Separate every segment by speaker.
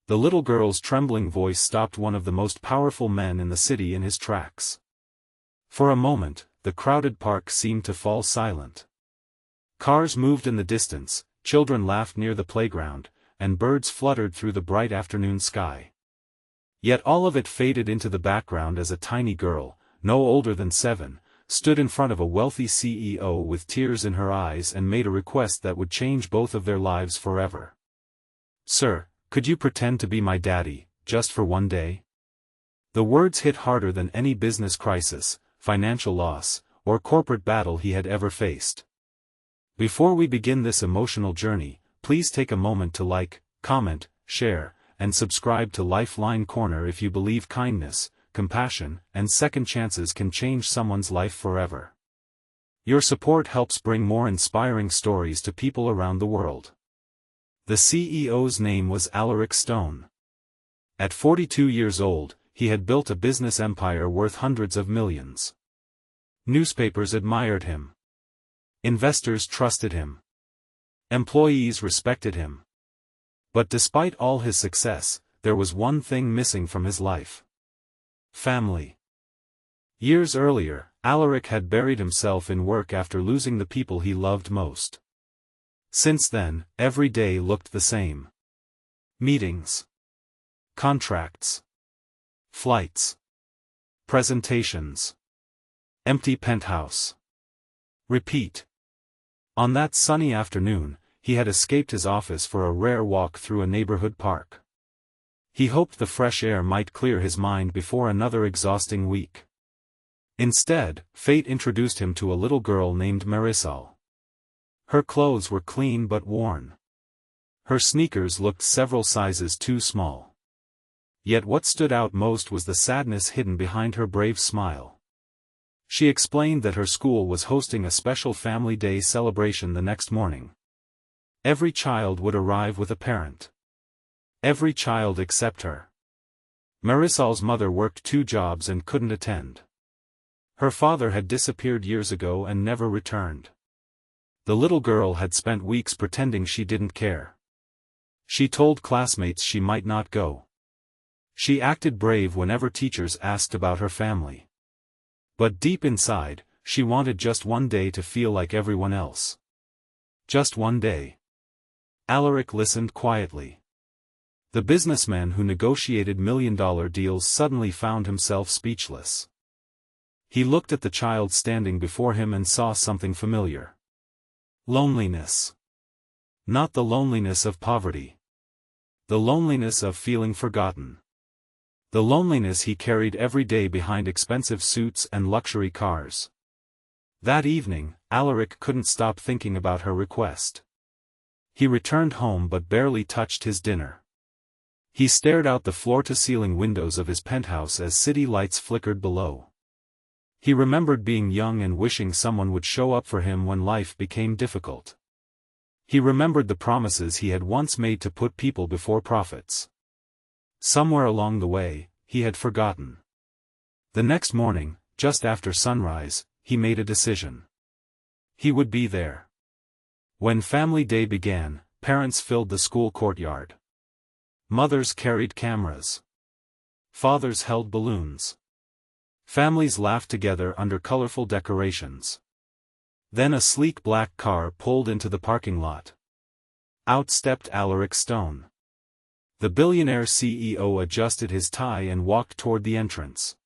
Speaker 1: The little girl's trembling voice stopped one of the most powerful men in the city in his tracks. For a moment, the crowded park seemed to fall silent. Cars moved in the distance, children laughed near the playground, and birds fluttered through the bright afternoon sky. Yet all of it faded into the background as a tiny girl, no older than 7, stood in front of a wealthy CEO with tears in her eyes and made a request that would change both of their lives forever. "Sir, could you pretend to be my daddy, just for one day?" The words hit harder than any business crisis, financial loss, or corporate battle he had ever faced. Before we begin this emotional journey, please take a moment to like, comment, share, and subscribe to Lifeline Corner if you believe kindness, compassion, and second chances can change someone's life forever. Your support helps bring more inspiring stories to people around the world. The CEO's name was Alaric Stone. At 42 years old, he had built a business empire worth hundreds of millions. Newspapers admired him. Investors trusted him. Employees respected him. But despite all his success, there was one thing missing from his life. Family. Years earlier, Alaric had buried himself in work after losing the people he loved most. Since then, every day looked the same. Meetings. Contracts. Flights. Presentations. Empty penthouse. Repeat. On that sunny afternoon, he had escaped his office for a rare walk through a neighborhood park. He hoped the fresh air might clear his mind before another exhausting week. Instead, fate introduced him to a little girl named Marisol. Her clothes were clean but worn. Her sneakers looked several sizes too small. Yet what stood out most was the sadness hidden behind her brave smile. She explained that her school was hosting a special Family Day celebration the next morning. Every child would arrive with a parent. Every child except her. Marisol's mother worked 2 jobs and couldn't attend. Her father had disappeared years ago and never returned. The little girl had spent weeks pretending she didn't care. She told classmates she might not go. She acted brave whenever teachers asked about her family. But deep inside, she wanted just one day to feel like everyone else. Just one day. Alaric listened quietly. The businessman who negotiated million-dollar deals suddenly found himself speechless. He looked at the child standing before him and saw something familiar. Loneliness. Not the loneliness of poverty. The loneliness of feeling forgotten. The loneliness he carried every day behind expensive suits and luxury cars. That evening, Alaric couldn't stop thinking about her request. He returned home but barely touched his dinner. He stared out the floor-to-ceiling windows of his penthouse as city lights flickered below. He remembered being young and wishing someone would show up for him when life became difficult. He remembered the promises he had once made to put people before profits. Somewhere along the way, he had forgotten. The next morning, just after sunrise, he made a decision. He would be there. When Family Day began, parents filled the school courtyard. Mothers carried cameras. Fathers held balloons. Families laughed together under colorful decorations. Then a sleek black car pulled into the parking lot. Out stepped Alaric Stone. The billionaire CEO adjusted his tie and walked toward the entrance.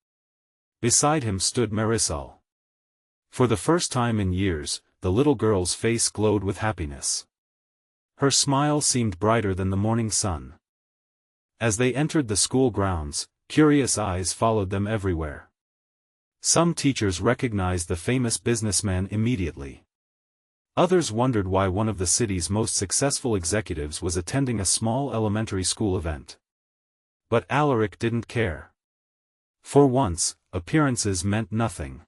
Speaker 1: Beside him stood Marisol. For the first time in years, the little girl's face glowed with happiness. Her smile seemed brighter than the morning sun. As they entered the school grounds, curious eyes followed them everywhere. Some teachers recognized the famous businessman immediately. Others wondered why one of the city's most successful executives was attending a small elementary school event. But Alaric didn't care. For once, appearances meant nothing.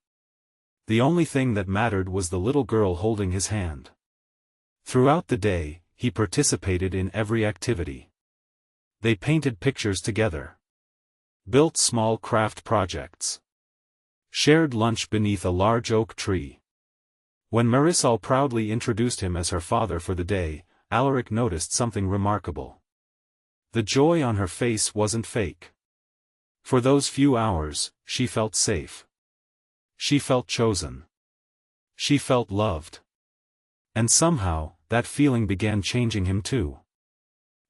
Speaker 1: The only thing that mattered was the little girl holding his hand. Throughout the day, he participated in every activity. They painted pictures together. Built small craft projects. Shared lunch beneath a large oak tree. When Marisol proudly introduced him as her father for the day, Alaric noticed something remarkable. The joy on her face wasn't fake. For those few hours, she felt safe. She felt chosen. She felt loved. And somehow, that feeling began changing him too.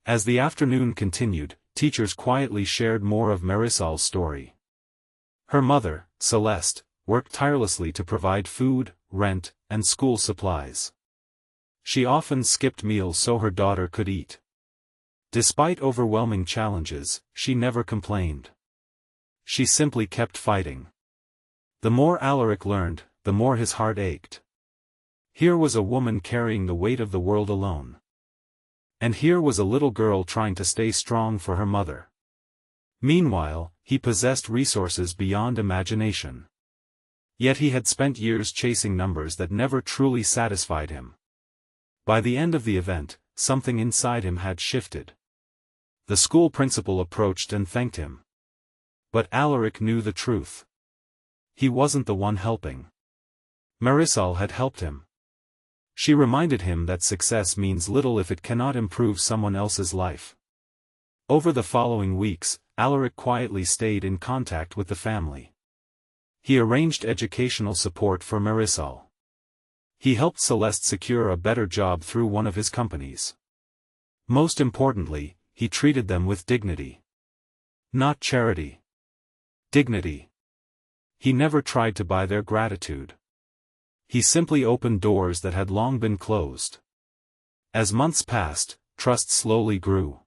Speaker 1: As the afternoon continued, teachers quietly shared more of Marisol's story. Her mother, Celeste, worked tirelessly to provide food, rent, and school supplies. She often skipped meals so her daughter could eat. Despite overwhelming challenges, she never complained. She simply kept fighting. The more Alaric learned, the more his heart ached. Here was a woman carrying the weight of the world alone. And here was a little girl trying to stay strong for her mother. Meanwhile, he possessed resources beyond imagination. Yet he had spent years chasing numbers that never truly satisfied him. By the end of the event, something inside him had shifted. The school principal approached and thanked him. But Alaric knew the truth. He wasn't the one helping. Marisol had helped him. She reminded him that success means little if it cannot improve someone else's life. Over the following weeks, Alaric quietly stayed in contact with the family. He arranged educational support for Marisol. He helped Celeste secure a better job through one of his companies. Most importantly, he treated them with dignity. Not charity. Dignity. He never tried to buy their gratitude. He simply opened doors that had long been closed. As months passed, trust slowly grew.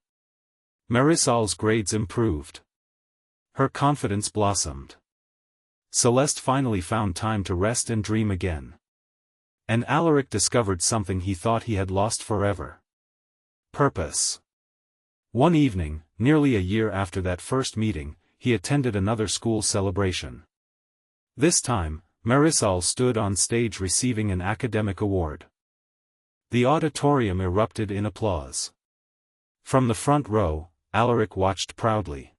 Speaker 1: Marisol's grades improved. Her confidence blossomed. Celeste finally found time to rest and dream again. And Alaric discovered something he thought he had lost forever. Purpose. One evening, nearly a year after that first meeting, he attended another school celebration. This time, Marisol stood on stage receiving an academic award. The auditorium erupted in applause. From the front row, Alaric watched proudly.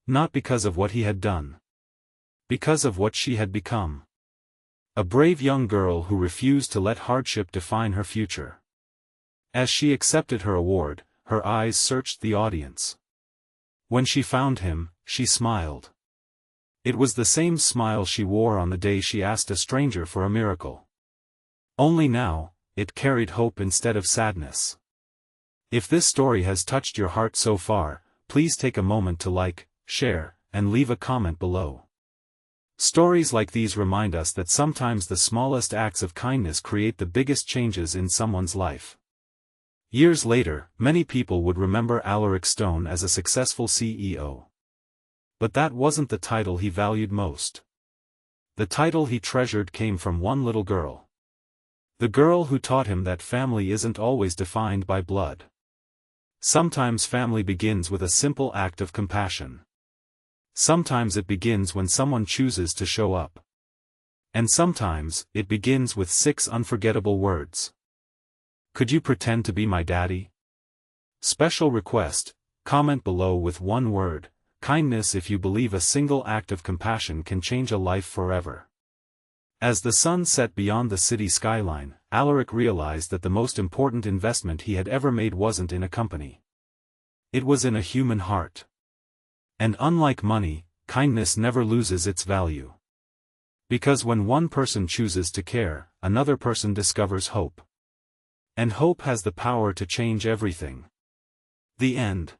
Speaker 1: Not because of what he had done. Because of what she had become. A brave young girl who refused to let hardship define her future. As she accepted her award, her eyes searched the audience. When she found him, she smiled. It was the same smile she wore on the day she asked a stranger for a miracle. Only now, it carried hope instead of sadness. If this story has touched your heart so far, please take a moment to like, share, and leave a comment below. Stories like these remind us that sometimes the smallest acts of kindness create the biggest changes in someone's life. Years later, many people would remember Alaric Stone as a successful CEO. But that wasn't the title he valued most. The title he treasured came from one little girl. The girl who taught him that family isn't always defined by blood. Sometimes family begins with a simple act of compassion. Sometimes it begins when someone chooses to show up. And sometimes, it begins with 6 unforgettable words. Could you pretend to be my daddy? Special request, comment below with one word, kindness if you believe a single act of compassion can change a life forever. As the sun set beyond the city skyline, Alaric realized that the most important investment he had ever made wasn't in a company. It was in a human heart. And unlike money, kindness never loses its value. Because when one person chooses to care, another person discovers hope. And hope has the power to change everything. The end.